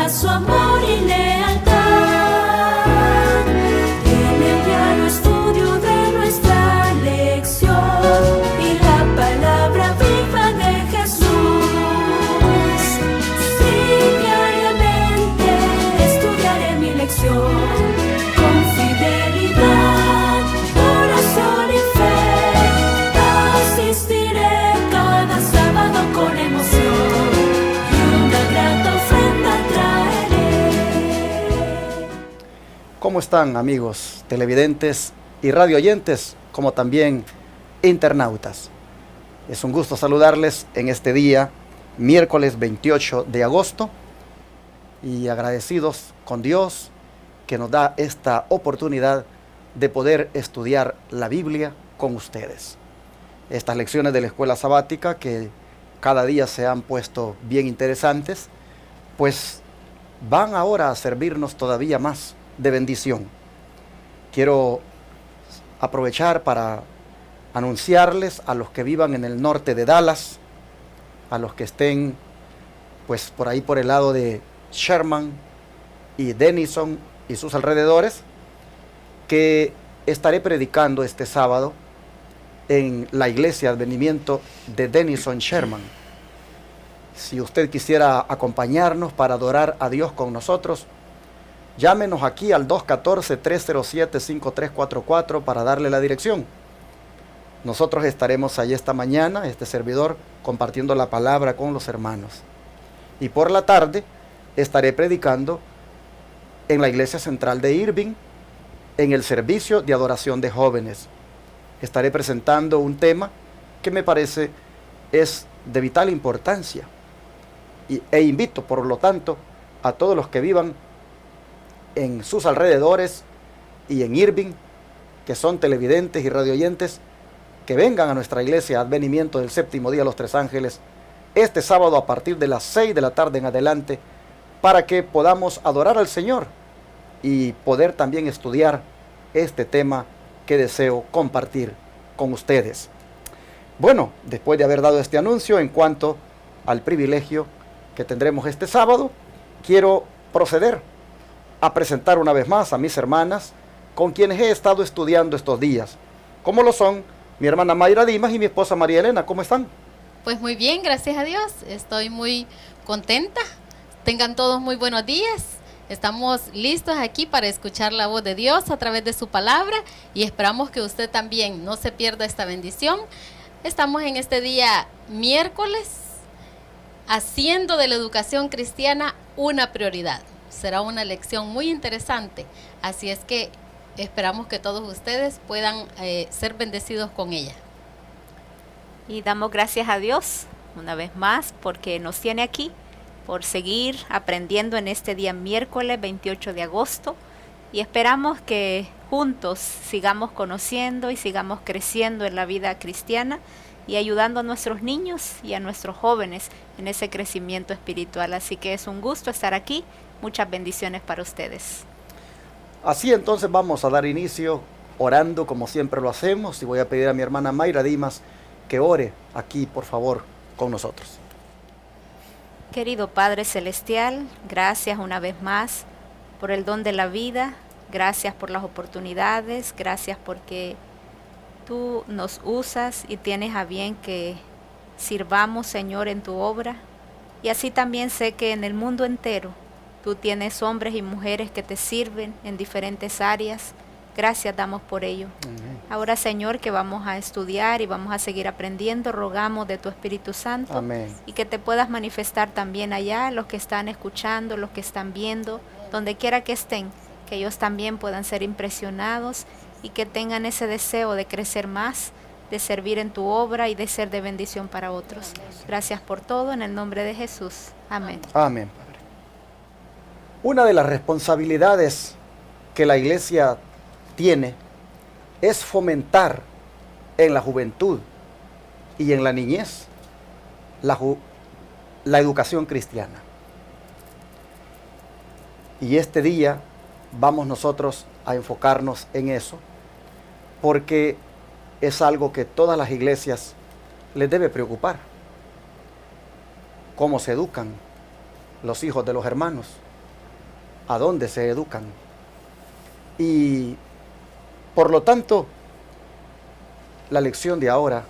refleja su amor y lealtad. En el diario estudio de nuestra lección y la palabra viva de Jesús. Sí, diariamente estudiaré mi lección con fidelidad, oración y fe. Asistiré cada sábado con emoción y una grata ofrenda traeré. ¿Cómo están, amigos televidentes y radioyentes, como también internautas? Es un gusto saludarles en este día, miércoles 28 de agosto, y agradecidos con Dios que nos da esta oportunidad de poder estudiar la Biblia con ustedes. Estas lecciones de la escuela sabática, que cada día se han puesto bien interesantes, pues van ahora a servirnos todavía más de bendición. Quiero aprovechar para anunciarles a los que vivan en el norte de Dallas, a los que estén pues por ahí por el lado de Sherman y Denison y sus alrededores, que estaré predicando este sábado en la iglesia Advenimiento de Denison Sherman. Si usted quisiera acompañarnos para adorar a Dios con nosotros, llámenos aquí al 214-307-5344 para darle la dirección. Nosotros estaremos allí esta mañana, este servidor, compartiendo la palabra con los hermanos. Y por la tarde estaré predicando en la iglesia central de Irving, en el servicio de adoración de jóvenes. Estaré presentando un tema que me parece es de vital importancia. E invito, por lo tanto, a todos los que vivan en sus alrededores y en Irving, que son televidentes y radioyentes, que vengan a nuestra iglesia Advenimiento del Séptimo Día de los Tres Ángeles este sábado a partir de las 6 de la tarde en adelante, para que podamos adorar al Señor y poder también estudiar este tema que deseo compartir con ustedes. Bueno, después de haber dado este anuncio en cuanto al privilegio que tendremos este sábado, quiero proceder a presentar una vez más a mis hermanas con quienes he estado estudiando estos días, como lo son mi hermana Mayra Dimas y mi esposa María Elena. ¿Cómo están? Pues muy bien, gracias a Dios. Estoy muy contenta. Tengan todos muy buenos días. Estamos listos aquí para escuchar la voz de Dios a través de su palabra y esperamos que usted también no se pierda esta bendición. Estamos en este día miércoles haciendo de la educación cristiana una prioridad. Será una lección muy interesante, así es que esperamos que todos ustedes puedan ser bendecidos con ella. Y damos gracias a Dios una vez más porque nos tiene aquí, por seguir aprendiendo en este día miércoles 28 de agosto, y esperamos que juntos sigamos conociendo y sigamos creciendo en la vida cristiana y ayudando a nuestros niños y a nuestros jóvenes en ese crecimiento espiritual. Así que es un gusto estar aquí. Muchas bendiciones para ustedes. Así entonces vamos a dar inicio orando como siempre lo hacemos, y voy a pedir a mi hermana Mayra Dimas que ore aquí, por favor, con nosotros. Querido Padre Celestial, gracias una vez más por el don de la vida, gracias por las oportunidades, gracias porque tú nos usas y tienes a bien que sirvamos, Señor, en tu obra. Y así también sé que en el mundo entero tú tienes hombres y mujeres que te sirven en diferentes áreas. Gracias damos por ello. Amén. Ahora, Señor, que vamos a estudiar y vamos a seguir aprendiendo, rogamos de tu Espíritu Santo. Amén. Y que te puedas manifestar también allá, los que están escuchando, los que están viendo, donde quiera que estén, que ellos también puedan ser impresionados y que tengan ese deseo de crecer más, de servir en tu obra y de ser de bendición para otros. Gracias por todo, en el nombre de Jesús. Amén. Amén, Padre. Una de las responsabilidades que la iglesia tiene es fomentar en la juventud y en la niñez la educación cristiana. Y este día vamos nosotros a enfocarnos en eso, porque es algo que todas las iglesias les debe preocupar. Cómo se educan los hijos de los hermanos, a dónde se educan. Y por lo tanto, la lección de ahora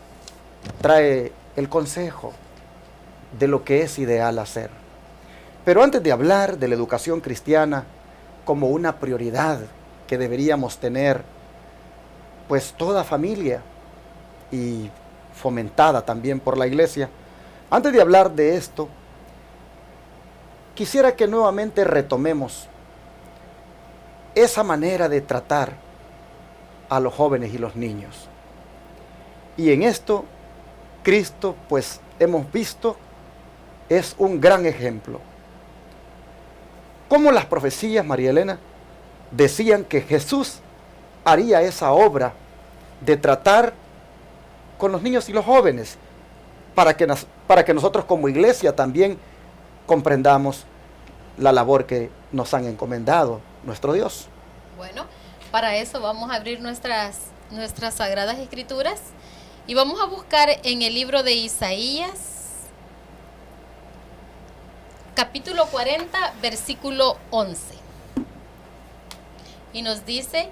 trae el consejo de lo que es ideal hacer. Pero antes de hablar de la educación cristiana como una prioridad que deberíamos tener, pues toda familia y fomentada también por la iglesia, antes de hablar de esto, quisiera que nuevamente retomemos esa manera de tratar a los jóvenes y los niños. Y en esto, Cristo, pues hemos visto, es un gran ejemplo. Como las profecías, María Elena, decían que Jesús haría esa obra de tratar con los niños y los jóvenes, para que nosotros como iglesia también comprendamos la labor que nos han encomendado nuestro Dios. Bueno, para eso vamos a abrir nuestras Sagradas Escrituras y vamos a buscar en el libro de Isaías, capítulo 40, versículo 11. Y nos dice: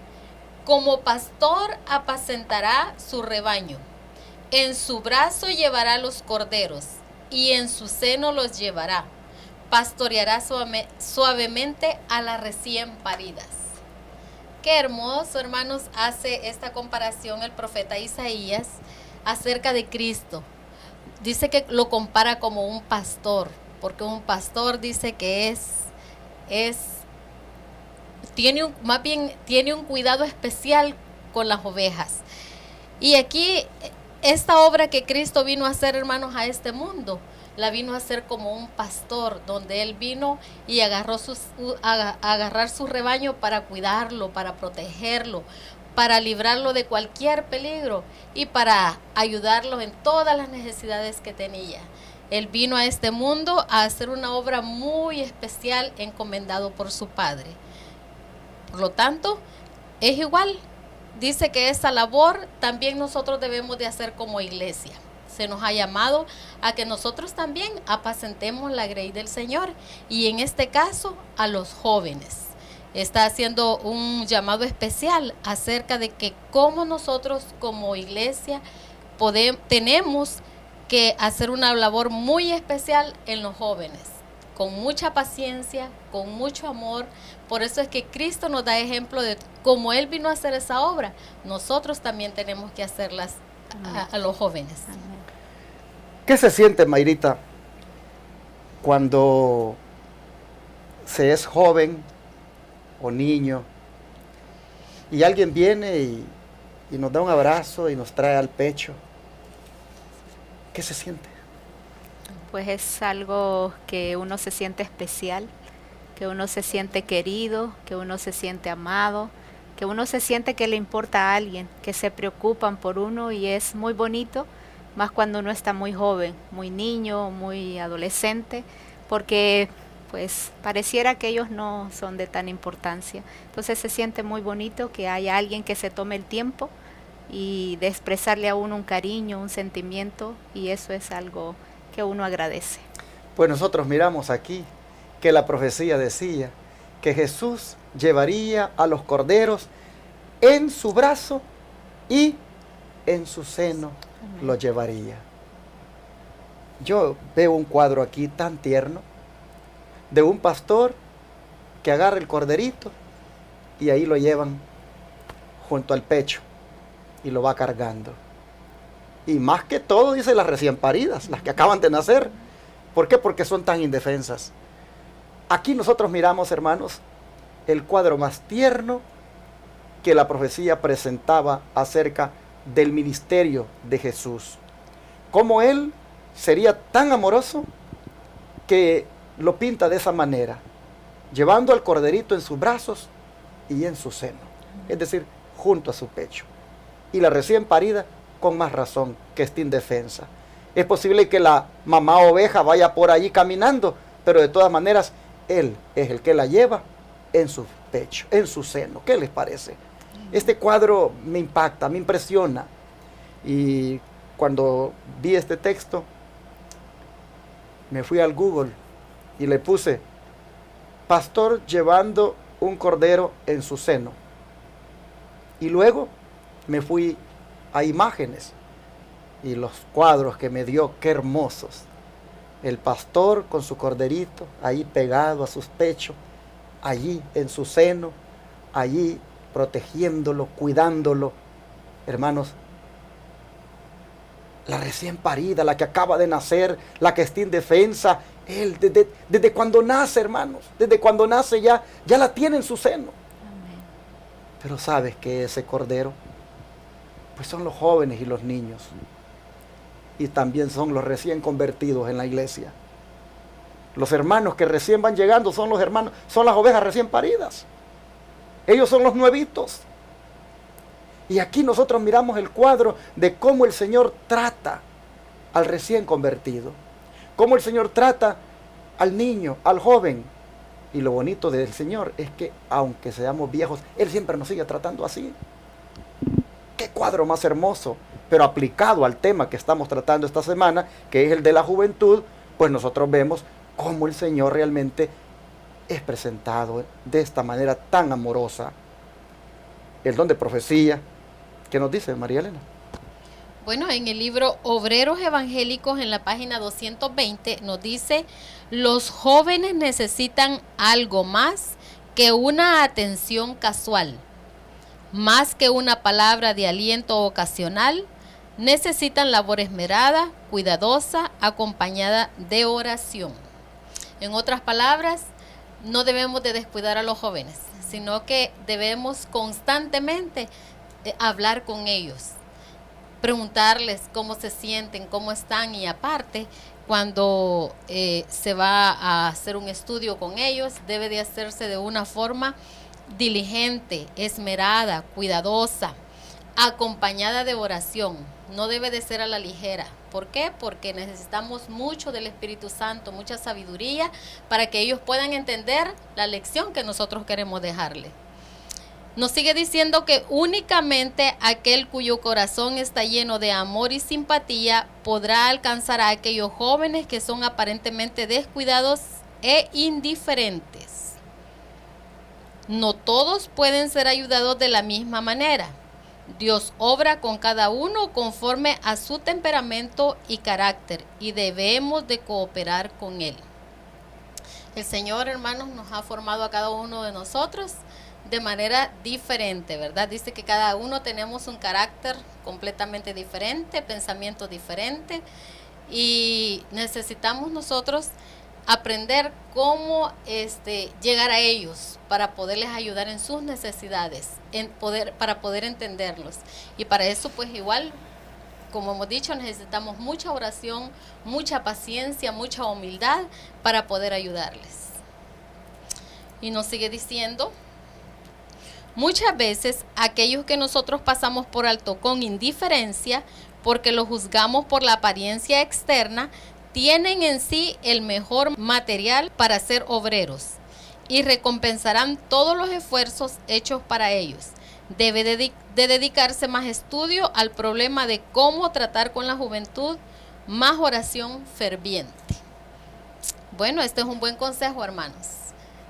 como pastor apacentará su rebaño, en su brazo llevará los corderos, y en su seno los llevará. Pastoreará suavemente a las recién paridas. Qué hermoso, hermanos, hace esta comparación el profeta Isaías acerca de Cristo. Dice que lo compara como un pastor, porque un pastor dice que tiene un cuidado especial con las ovejas. Y aquí, esta obra que Cristo vino a hacer, hermanos, a este mundo, la vino a hacer como un pastor, donde Él vino y agarrar su rebaño para cuidarlo, para protegerlo, para librarlo de cualquier peligro y para ayudarlo en todas las necesidades que tenía. Él vino a este mundo a hacer una obra muy especial encomendado por su Padre. Por lo tanto, es igual. Dice que esa labor también nosotros debemos de hacer como iglesia. Se nos ha llamado a que nosotros también apacentemos la grey del Señor, y en este caso a los jóvenes. Está haciendo un llamado especial acerca de que cómo nosotros como iglesia tenemos que hacer una labor muy especial en los jóvenes, con mucha paciencia, con mucho amor. Por eso es que Cristo nos da ejemplo de cómo Él vino a hacer esa obra. Nosotros también tenemos que hacerlas a los jóvenes. ¿Qué se siente, Mayrita, cuando se es joven o niño y alguien viene y nos da un abrazo y nos trae al pecho? ¿Qué se siente? Pues es algo que uno se siente especial, que uno se siente querido, que uno se siente amado, que uno se siente que le importa a alguien, que se preocupan por uno, y es muy bonito, más cuando uno está muy joven, muy niño, muy adolescente, porque pues pareciera que ellos no son de tan importancia. Entonces se siente muy bonito que haya alguien que se tome el tiempo y de expresarle a uno un cariño, un sentimiento, y eso es algo que uno agradece. Pues nosotros miramos aquí que la profecía decía que Jesús llevaría a los corderos en su brazo y en su seno los llevaría. Yo veo un cuadro aquí tan tierno de un pastor que agarra el corderito y ahí lo llevan junto al pecho y lo va cargando. Y más que todo, dice, las recién paridas, las que acaban de nacer. ¿Por qué? Porque son tan indefensas. Aquí nosotros miramos, hermanos, el cuadro más tierno que la profecía presentaba acerca del ministerio de Jesús. Cómo Él sería tan amoroso que lo pinta de esa manera, llevando al corderito en sus brazos y en su seno, es decir, junto a su pecho. Y la recién parida, con más razón, que está indefensa. Es posible que la mamá oveja vaya por allí caminando, pero de todas maneras, Él es el que la lleva en su pecho, en su seno. ¿Qué les parece? Este cuadro me impacta, me impresiona. Y cuando vi este texto, me fui al Google y le puse pastor llevando un cordero en su seno. Y luego me fui a imágenes y los cuadros que me dio, qué hermosos. El pastor con su corderito ahí pegado a sus pechos, allí en su seno, allí protegiéndolo, cuidándolo. Hermanos, la recién parida, la que acaba de nacer, la que está indefensa, él desde cuando nace, hermanos, desde cuando nace ya la tiene en su seno. Amén. Pero sabes que ese cordero, pues son los jóvenes y los niños. Y también son los recién convertidos en la iglesia. Los hermanos que recién van llegando son los hermanos, son las ovejas recién paridas. Ellos son los nuevitos. Y aquí nosotros miramos el cuadro de cómo el Señor trata al recién convertido. Cómo el Señor trata al niño, al joven. Y lo bonito del Señor es que aunque seamos viejos, Él siempre nos sigue tratando así. Qué cuadro más hermoso, pero aplicado al tema que estamos tratando esta semana, que es el de la juventud, pues nosotros vemos cómo el Señor realmente es presentado de esta manera tan amorosa. El don de profecía, ¿qué nos dice María Elena? Bueno, en el libro Obreros Evangélicos, en la página 220, nos dice: los jóvenes necesitan algo más que una atención casual, más que una palabra de aliento ocasional. Necesitan labor esmerada, cuidadosa, acompañada de oración. En otras palabras, no debemos de descuidar a los jóvenes, sino que debemos constantemente hablar con ellos, preguntarles cómo se sienten, cómo están, y aparte, cuando se va a hacer un estudio con ellos, debe de hacerse de una forma diligente, esmerada, cuidadosa, acompañada de oración. No debe de ser a la ligera. ¿Por qué? Porque necesitamos mucho del Espíritu Santo, mucha sabiduría, para que ellos puedan entender la lección que nosotros queremos dejarle. Nos sigue diciendo que únicamente aquel cuyo corazón está lleno de amor y simpatía podrá alcanzar a aquellos jóvenes que son aparentemente descuidados e indiferentes. No todos pueden ser ayudados de la misma manera. Dios obra con cada uno conforme a su temperamento y carácter, y debemos de cooperar con Él. El Señor, hermanos, nos ha formado a cada uno de nosotros de manera diferente, ¿verdad? Dice que cada uno tenemos un carácter completamente diferente, pensamiento diferente, y necesitamos nosotros aprender cómo llegar a ellos para poderles ayudar en sus necesidades, para poder entenderlos. Y para eso, pues igual, como hemos dicho, necesitamos mucha oración, mucha paciencia, mucha humildad para poder ayudarles. Y nos sigue diciendo: muchas veces aquellos que nosotros pasamos por alto con indiferencia, porque los juzgamos por la apariencia externa, tienen en sí el mejor material para ser obreros y recompensarán todos los esfuerzos hechos para ellos. Debe de dedicarse más estudio al problema de cómo tratar con la juventud, más oración ferviente. Bueno, este es un buen consejo, hermanos.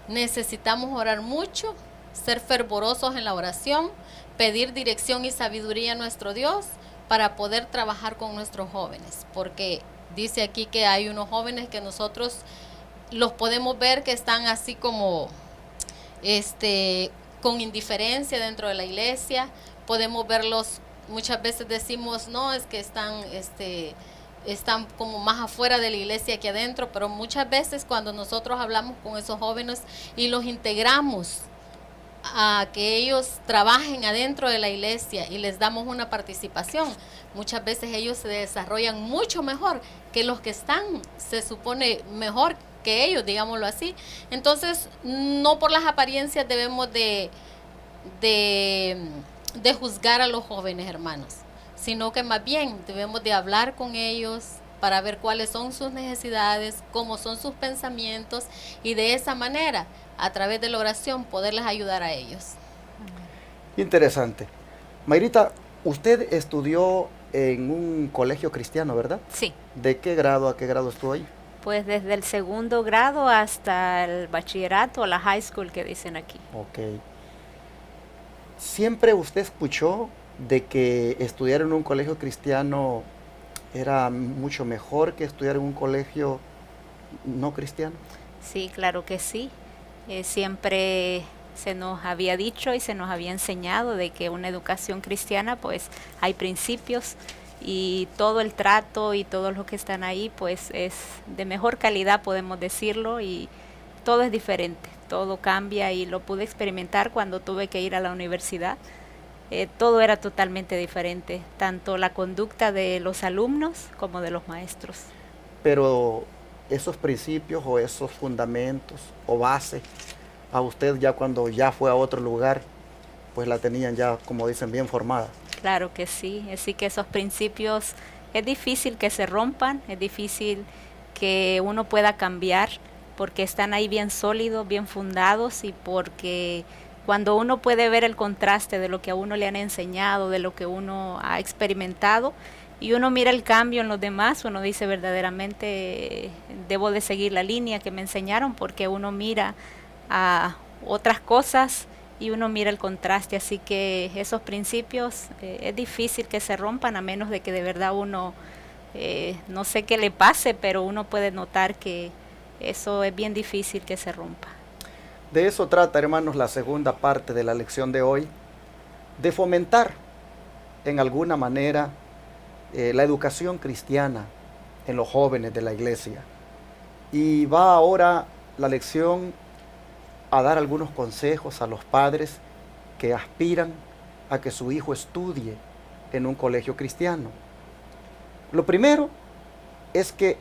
Necesitamos orar mucho, ser fervorosos en la oración, pedir dirección y sabiduría a nuestro Dios para poder trabajar con nuestros jóvenes, porque dice aquí que hay unos jóvenes que nosotros los podemos ver que están así como con indiferencia dentro de la iglesia. Podemos verlos, muchas veces decimos, no, es que están como más afuera de la iglesia que adentro, pero muchas veces cuando nosotros hablamos con esos jóvenes y los integramos a que ellos trabajen adentro de la iglesia y les damos una participación, muchas veces ellos se desarrollan mucho mejor que los que están, se supone, mejor que ellos, digámoslo así. Entonces, no por las apariencias debemos de juzgar a los jóvenes, hermanos, sino que más bien debemos de hablar con ellos para ver cuáles son sus necesidades, cómo son sus pensamientos, y de esa manera, a través de la oración, poderles ayudar a ellos. Interesante. Mayrita, usted estudió en un colegio cristiano, ¿verdad? Sí. ¿De qué grado a qué grado estuvo ahí? Pues desde el segundo grado hasta el bachillerato, la high school que dicen aquí. Ok. ¿Siempre usted escuchó de que estudiar en un colegio cristiano era mucho mejor que estudiar en un colegio no cristiano? Sí, claro que sí. Siempre se nos había dicho y se nos había enseñado de que una educación cristiana pues hay principios y todo el trato y todos los que están ahí pues es de mejor calidad, podemos decirlo, y todo es diferente, todo cambia y lo pude experimentar cuando tuve que ir a la universidad. Todo era totalmente diferente, tanto la conducta de los alumnos como de los maestros. Pero esos principios o esos fundamentos o bases, a usted ya cuando ya fue a otro lugar, pues la tenían ya, como dicen, bien formada. Claro que sí, así que esos principios es difícil que se rompan, es difícil que uno pueda cambiar porque están ahí bien sólidos, bien fundados y porque cuando uno puede ver el contraste de lo que a uno le han enseñado, de lo que uno ha experimentado y uno mira el cambio en los demás, uno dice verdaderamente debo de seguir la línea que me enseñaron porque uno mira a otras cosas y uno mira el contraste, así que esos principios es difícil que se rompan a menos de que de verdad uno, no sé qué le pase, pero uno puede notar que eso es bien difícil que se rompa. De eso trata, hermanos, la segunda parte de la lección de hoy, de fomentar en alguna manera la educación cristiana en los jóvenes de la iglesia. Y va ahora la lección a dar algunos consejos a los padres que aspiran a que su hijo estudie en un colegio cristiano. Lo primero es que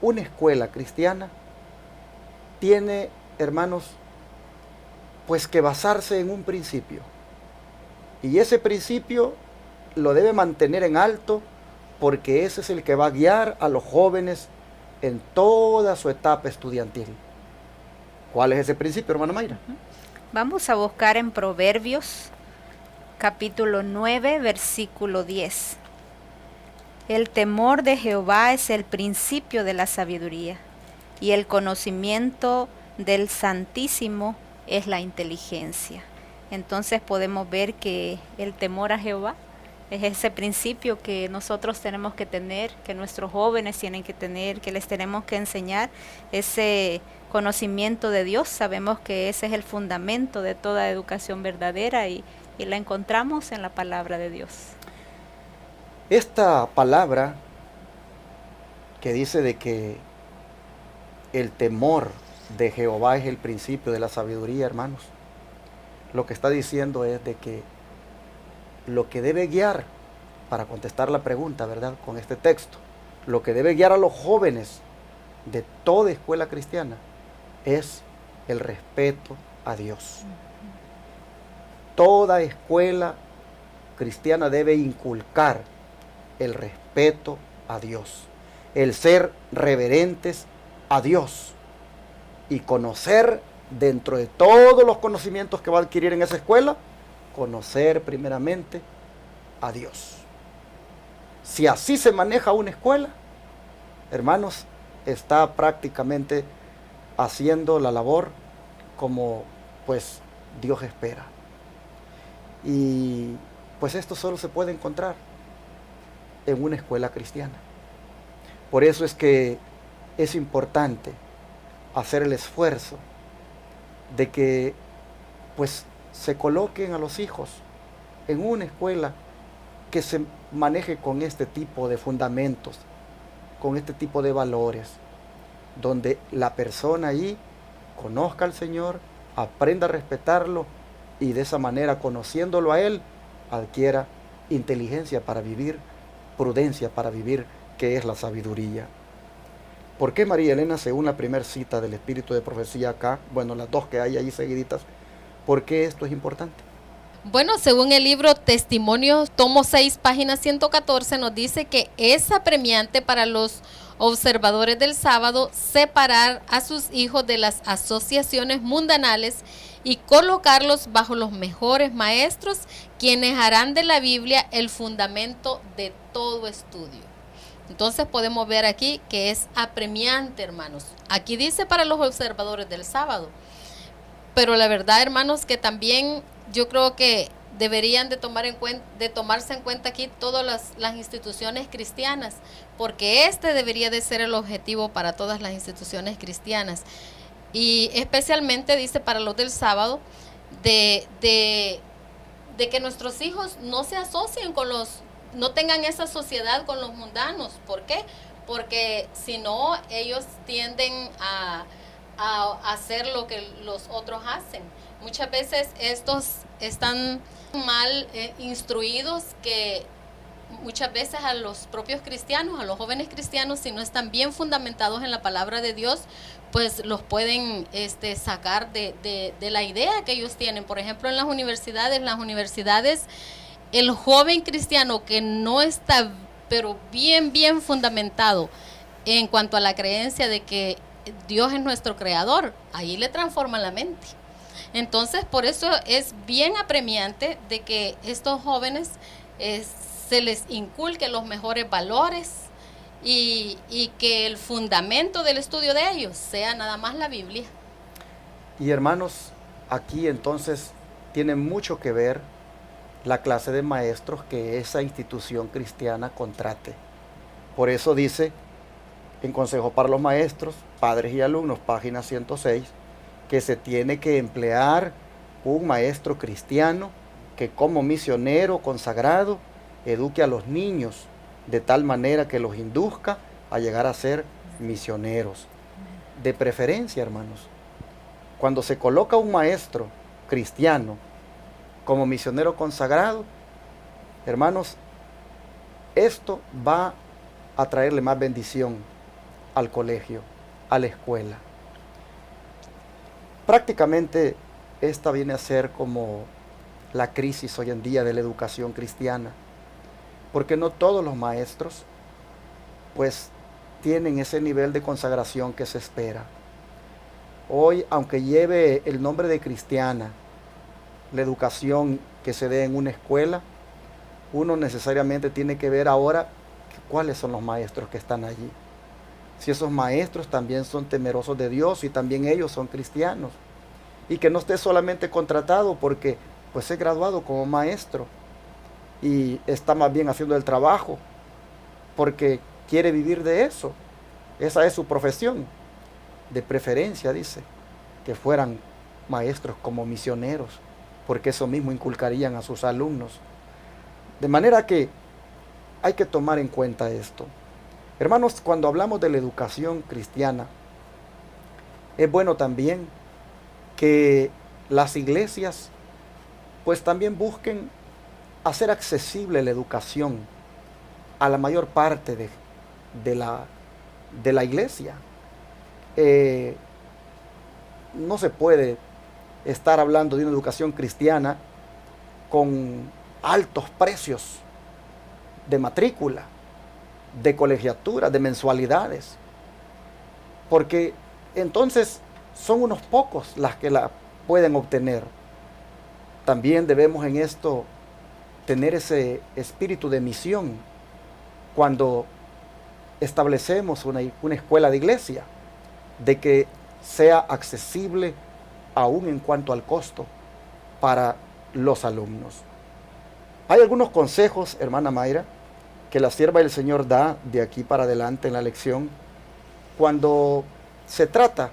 una escuela cristiana tiene, hermanos, pues que basarse en un principio. Y ese principio lo debe mantener en alto porque ese es el que va a guiar a los jóvenes en toda su etapa estudiantil. ¿Cuál es ese principio, hermana Mayra? Vamos a buscar en Proverbios, capítulo 9, versículo 10. El temor de Jehová es el principio de la sabiduría, y el conocimiento del Santísimo es la inteligencia. Entonces podemos ver que el temor a Jehová es ese principio que nosotros tenemos que tener, que nuestros jóvenes tienen que tener, que les tenemos que enseñar, ese conocimiento de Dios. Sabemos que ese es el fundamento de toda educación verdadera y la encontramos en la palabra de Dios. Esta palabra que dice de que el temor de Jehová es el principio de la sabiduría, hermanos, lo que está diciendo es de que lo que debe guiar, para contestar la pregunta, ¿verdad?, con este texto, lo que debe guiar a los jóvenes de toda escuela cristiana es el respeto a Dios. Toda escuela cristiana debe inculcar el respeto a Dios, el ser reverentes a Dios y conocer dentro de todos los conocimientos que va a adquirir en esa escuela, conocer primeramente a Dios. Si así se maneja una escuela, hermanos, está prácticamente haciendo la labor como pues Dios espera. Y pues esto solo se puede encontrar en una escuela cristiana. Por eso es que es importante hacer el esfuerzo de que pues se coloquen a los hijos en una escuela que se maneje con este tipo de fundamentos, con este tipo de valores, donde la persona ahí conozca al Señor, aprenda a respetarlo y de esa manera, conociéndolo a Él, adquiera inteligencia para vivir, prudencia para vivir, que es la sabiduría. ¿Por qué, María Elena, según la primera cita del Espíritu de Profecía acá, bueno, las dos que hay ahí seguiditas, por qué esto es importante? Bueno, según el libro Testimonios, tomo 6, página 114, nos dice que es apremiante para los observadores del sábado separar a sus hijos de las asociaciones mundanales y colocarlos bajo los mejores maestros, quienes harán de la Biblia el fundamento de todo estudio. Entonces podemos ver aquí que es apremiante, hermanos. Aquí dice para los observadores del sábado. Pero la verdad, hermanos, que también yo creo que deberían de tomarse en cuenta aquí todas las instituciones cristianas, porque este debería de ser el objetivo para todas las instituciones cristianas. Y especialmente dice para los del sábado, de que nuestros hijos no se asocien no tengan esa sociedad con los mundanos. ¿Por qué? Porque si no, ellos tienden a hacer lo que los otros hacen. Muchas veces estos están mal instruidos, que muchas veces a los propios cristianos, a los jóvenes cristianos, si no están bien fundamentados en la palabra de Dios, pues los pueden sacar de la idea que ellos tienen. Por ejemplo, en las universidades, el joven cristiano que no está, pero bien fundamentado en cuanto a la creencia de que Dios es nuestro creador, ahí le transforma la mente. Entonces, por eso es bien apremiante de que estos jóvenes se les inculque los mejores valores y que el fundamento del estudio de ellos sea nada más la Biblia. Y hermanos, aquí entonces tiene mucho que ver la clase de maestros que esa institución cristiana contrate. Por eso dice en Consejo para los Maestros, Padres y Alumnos, página 106, que se tiene que emplear un maestro cristiano que como misionero consagrado eduque a los niños de tal manera que los induzca a llegar a ser misioneros. De preferencia, hermanos, cuando se coloca un maestro cristiano como misionero consagrado, hermanos, esto va a traerle más bendición al colegio, a la escuela. Prácticamente esta viene a ser como la crisis hoy en día de la educación cristiana, porque no todos los maestros pues tienen ese nivel de consagración que se espera. Hoy, aunque lleve el nombre de cristiana, la educación que se dé en una escuela, uno necesariamente tiene que ver ahora cuáles son los maestros que están allí. Si esos maestros también son temerosos de Dios y también ellos son cristianos. Y que no esté solamente contratado porque pues es graduado como maestro y está más bien haciendo el trabajo porque quiere vivir de eso. Esa es su profesión. De preferencia, dice, que fueran maestros como misioneros, porque eso mismo inculcarían a sus alumnos. De manera que hay que tomar en cuenta esto. Hermanos, cuando hablamos de la educación cristiana, es bueno también que las iglesias pues también busquen hacer accesible la educación a la mayor parte de la iglesia. No se puede estar hablando de una educación cristiana con altos precios de matrícula, de colegiatura, de mensualidades, porque entonces son unos pocos las que la pueden obtener. También debemos en esto tener ese espíritu de misión cuando establecemos una escuela de iglesia, de que sea accesible aún en cuanto al costo para los alumnos. Hay algunos consejos, hermana Mayra, que la sierva del Señor da de aquí para adelante en la lección, cuando se trata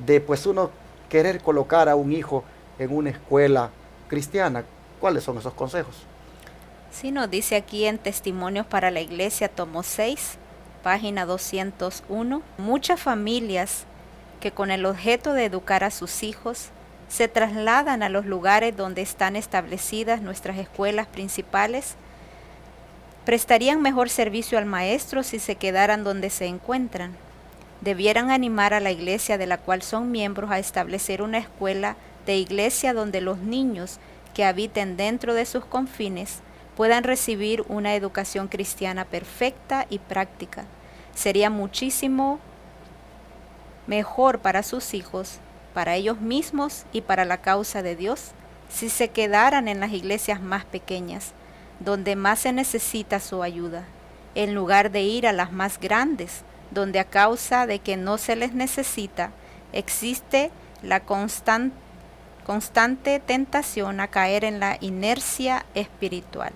de pues uno querer colocar a un hijo en una escuela cristiana. ¿Cuáles son esos consejos? Sí, nos dice aquí en Testimonios para la Iglesia, tomo 6, página 201. Muchas familias que con el objeto de educar a sus hijos se trasladan a los lugares donde están establecidas nuestras escuelas principales, prestarían mejor servicio al maestro si se quedaran donde se encuentran. Debieran animar a la iglesia de la cual son miembros a establecer una escuela de iglesia donde los niños que habiten dentro de sus confines puedan recibir una educación cristiana perfecta y práctica. Sería muchísimo mejor para sus hijos, para ellos mismos y para la causa de Dios, si se quedaran en las iglesias más pequeñas, donde más se necesita su ayuda. en lugar de ir a las más grandes, donde a causa de que no se les necesita, existe la constante tentación a caer en la inercia espiritual.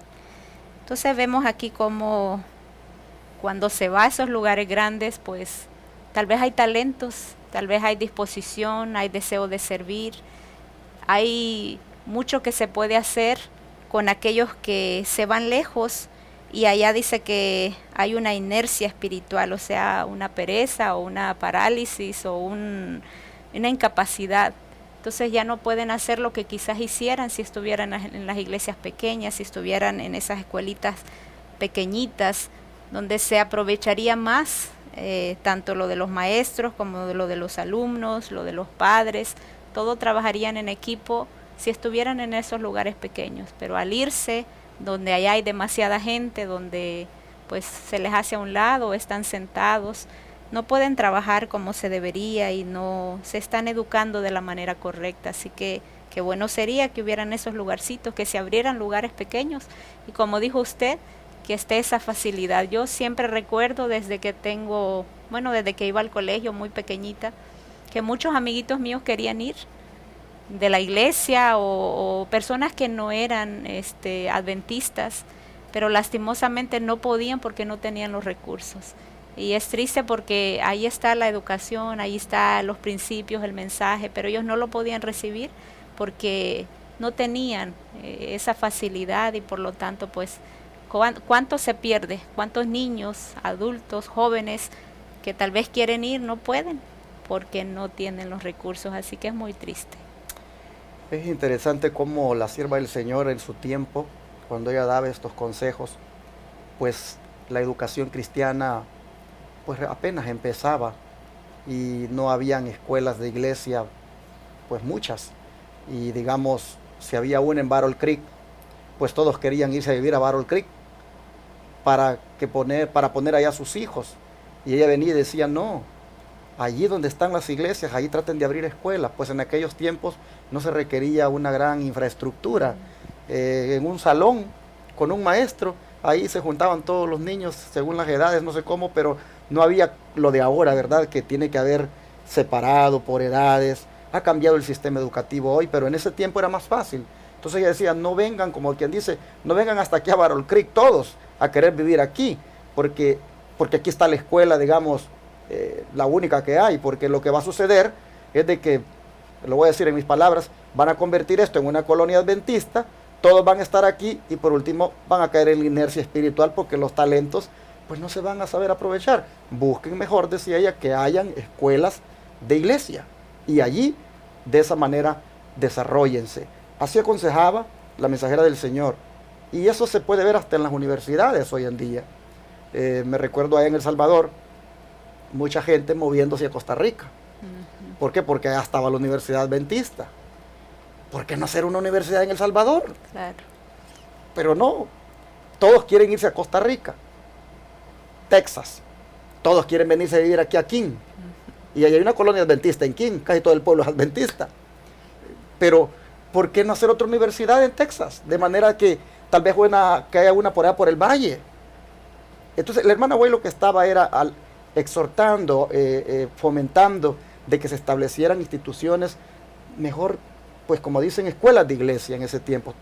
Entonces vemos aquí como cuando se va a esos lugares grandes, pues tal vez hay talentos, tal vez hay disposición, hay deseo de servir, hay mucho que se puede hacer con aquellos que se van lejos, y allá dice que hay una inercia espiritual, o sea, una pereza o una parálisis o una incapacidad. Entonces ya no pueden hacer lo que quizás hicieran si estuvieran en las iglesias pequeñas, si estuvieran en esas escuelitas pequeñitas, donde se aprovecharía más tanto lo de los maestros como lo de los alumnos, lo de los padres, todo trabajarían en equipo si estuvieran en esos lugares pequeños. Pero al irse donde allá hay demasiada gente, donde pues se les hace a un lado, están sentados, no pueden trabajar como se debería y no se están educando de la manera correcta. Así que qué bueno sería que hubieran esos lugarcitos, que se abrieran lugares pequeños, y como dijo usted, que esté esa facilidad. Yo siempre recuerdo desde que iba al colegio muy pequeñita, que muchos amiguitos míos querían ir de la iglesia o personas que no eran adventistas, pero lastimosamente no podían porque no tenían los recursos. Y es triste porque ahí está la educación, ahí están los principios, el mensaje, pero ellos no lo podían recibir porque no tenían esa facilidad, y por lo tanto pues ¿cuánto se pierde? ¿Cuántos niños, adultos, jóvenes que tal vez quieren ir no pueden porque no tienen los recursos? Así que es muy triste. Es interesante cómo la sierva del Señor en su tiempo, cuando ella daba estos consejos, pues la educación cristiana pues apenas empezaba y no habían escuelas de iglesia, pues muchas. Y digamos, si había una en Battle Creek, pues todos querían irse a vivir a Battle Creek para poner allá a sus hijos. Y ella venía y decía, no, allí donde están las iglesias, allí traten de abrir escuelas. Pues en aquellos tiempos no se requería una gran infraestructura. En un salón con un maestro, ahí se juntaban todos los niños según las edades, no sé cómo, pero no había lo de ahora, ¿verdad? Que tiene que haber separado por edades. Ha cambiado el sistema educativo hoy, pero en ese tiempo era más fácil. Entonces ella decía, no vengan, como quien dice, no vengan hasta aquí a Battle Creek todos a querer vivir aquí, porque aquí está la escuela, digamos, la única que hay, porque lo que va a suceder es de que, lo voy a decir en mis palabras, van a convertir esto en una colonia adventista, todos van a estar aquí y por último van a caer en la inercia espiritual porque los talentos pues no se van a saber aprovechar. Busquen mejor, decía ella, que hayan escuelas de iglesia y allí de esa manera desarróllense. Así aconsejaba la mensajera del Señor, y eso se puede ver hasta en las universidades hoy en día. Me recuerdo allá en El Salvador, mucha gente moviéndose a Costa Rica. ¿Por qué? Porque allá estaba la Universidad Adventista. ¿Por qué no hacer una universidad en El Salvador? Claro. Pero no, todos quieren irse a Costa Rica, Texas, todos quieren venirse a vivir aquí a King. Y ahí hay una colonia adventista en King, casi todo el pueblo es adventista. Pero, ¿por qué no hacer otra universidad en Texas? De manera que tal vez que haya una por allá por el valle. Entonces, la hermana Güey lo que estaba era exhortando, fomentando de que se establecieran instituciones mejor, pues como dicen, escuelas de iglesia en ese tiempo.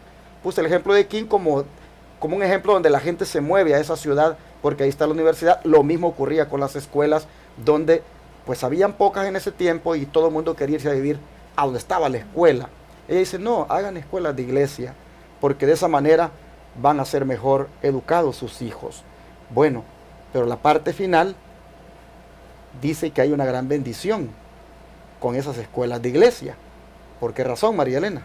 Puse el ejemplo de King como un ejemplo donde la gente se mueve a esa ciudad porque ahí está la universidad. Lo mismo ocurría con las escuelas donde pues habían pocas en ese tiempo y todo el mundo quería irse a vivir a donde estaba la escuela. Ella dice, no, hagan escuelas de iglesia, porque de esa manera van a ser mejor educados sus hijos. Bueno, pero la parte final dice que hay una gran bendición con esas escuelas de iglesia. ¿Por qué razón, María Elena?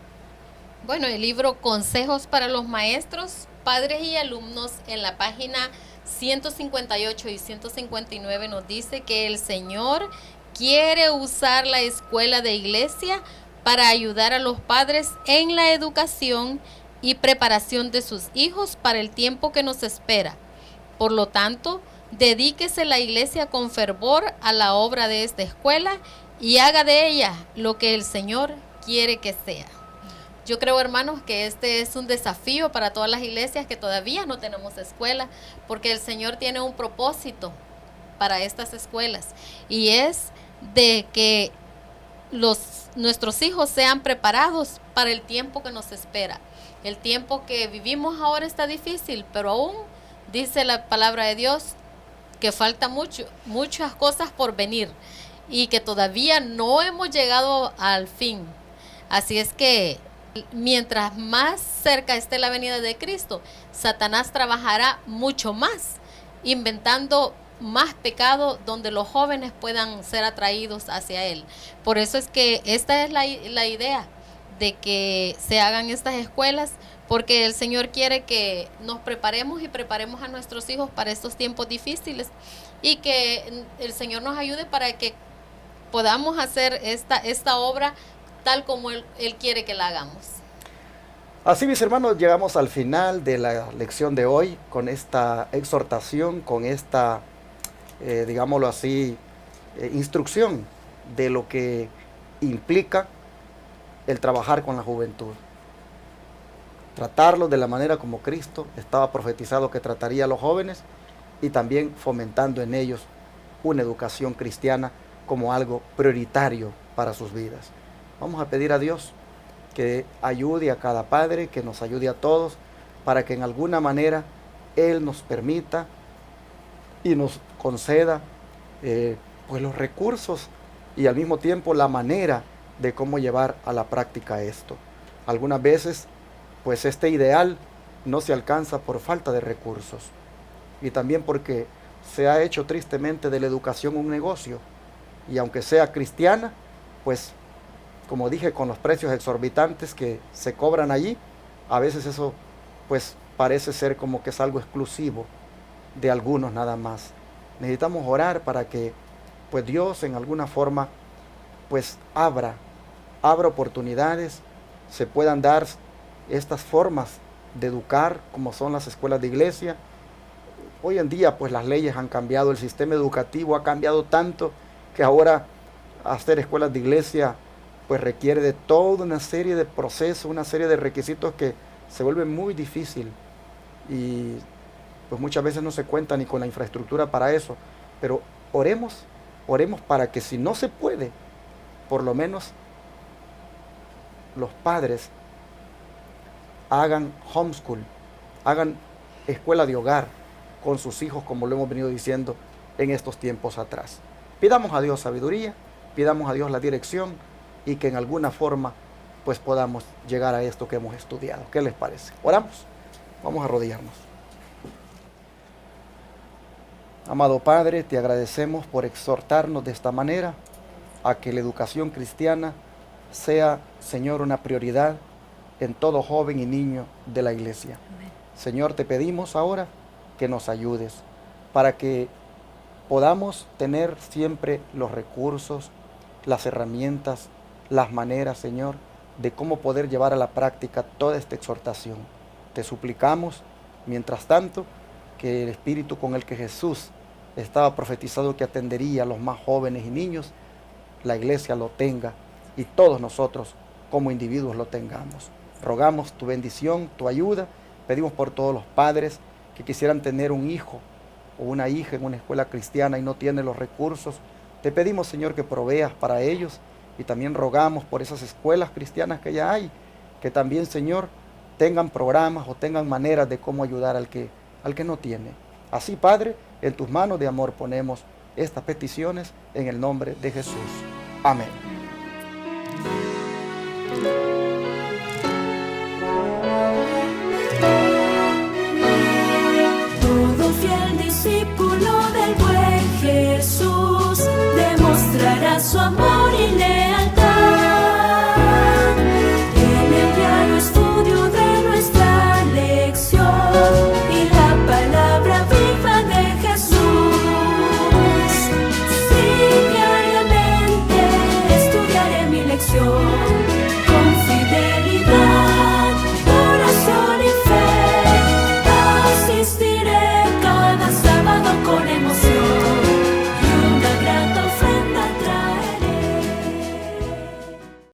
Bueno, el libro Consejos para los Maestros, Padres y Alumnos, en la página 158 y 159 nos dice que el Señor quiere usar la escuela de iglesia para ayudar a los padres en la educación y preparación de sus hijos para el tiempo que nos espera. Por lo tanto, dedíquese la iglesia con fervor a la obra de esta escuela y haga de ella lo que el Señor quiere que sea. Yo creo, hermanos, que este es un desafío para todas las iglesias que todavía no tenemos escuela, porque el Señor tiene un propósito para estas escuelas, y es de que nuestros hijos sean preparados para el tiempo que nos espera. El tiempo que vivimos ahora está difícil, pero aún dice la palabra de Dios que falta muchas cosas por venir y que todavía no hemos llegado al fin. Así es que mientras más cerca esté la venida de Cristo, Satanás trabajará mucho más, inventando más pecado donde los jóvenes puedan ser atraídos hacia él. Por eso es que esta es la idea de que se hagan estas escuelas, porque el Señor quiere que nos preparemos y preparemos a nuestros hijos para estos tiempos difíciles, y que el Señor nos ayude para que podamos hacer esta obra tal como Él quiere que la hagamos. Así, mis hermanos, llegamos al final de la lección de hoy con esta exhortación, con esta, digámoslo así, instrucción de lo que implica el trabajar con la juventud. Tratarlos de la manera como Cristo estaba profetizado que trataría a los jóvenes, y también fomentando en ellos una educación cristiana como algo prioritario para sus vidas. Vamos a pedir a Dios que ayude a cada padre, que nos ayude a todos, para que en alguna manera Él nos permita y nos conceda pues los recursos y al mismo tiempo la manera de cómo llevar a la práctica esto. Algunas veces pues este ideal no se alcanza por falta de recursos, y también porque se ha hecho tristemente de la educación un negocio, y aunque sea cristiana, pues como dije, con los precios exorbitantes que se cobran allí, a veces eso pues parece ser como que es algo exclusivo de algunos nada más. Necesitamos orar para que pues Dios en alguna forma pues abra oportunidades, se puedan dar estas formas de educar como son las escuelas de iglesia. Hoy en día pues las leyes han cambiado, el sistema educativo ha cambiado tanto que ahora hacer escuelas de iglesia pues requiere de toda una serie de procesos, una serie de requisitos que se vuelven muy difícil, y pues muchas veces no se cuenta ni con la infraestructura para eso. Pero oremos para que si no se puede, por lo menos los padres hagan homeschool, hagan escuela de hogar con sus hijos, como lo hemos venido diciendo en estos tiempos atrás. Pidamos a Dios sabiduría, pidamos a Dios la dirección, y que en alguna forma pues podamos llegar a esto que hemos estudiado. ¿Qué les parece? Oramos. Vamos a arrodillarnos. Amado Padre, te agradecemos por exhortarnos de esta manera a que la educación cristiana sea, Señor, una prioridad en todo joven y niño de la iglesia. Amén. Señor, te pedimos ahora que nos ayudes para que podamos tener siempre los recursos, las herramientas, las maneras, Señor, de cómo poder llevar a la práctica toda esta exhortación. Te suplicamos, mientras tanto, que el espíritu con el que Jesús estaba profetizado que atendería a los más jóvenes y niños, la iglesia lo tenga, y todos nosotros como individuos lo tengamos. Rogamos tu bendición, tu ayuda. Pedimos por todos los padres que quisieran tener un hijo o una hija en una escuela cristiana y no tienen los recursos. Te pedimos, Señor, que proveas para ellos, y también rogamos por esas escuelas cristianas que ya hay, que también, Señor, tengan programas o tengan maneras de cómo ayudar al que no tiene. Así, Padre, en tus manos de amor ponemos estas peticiones en el nombre de Jesús. Amén.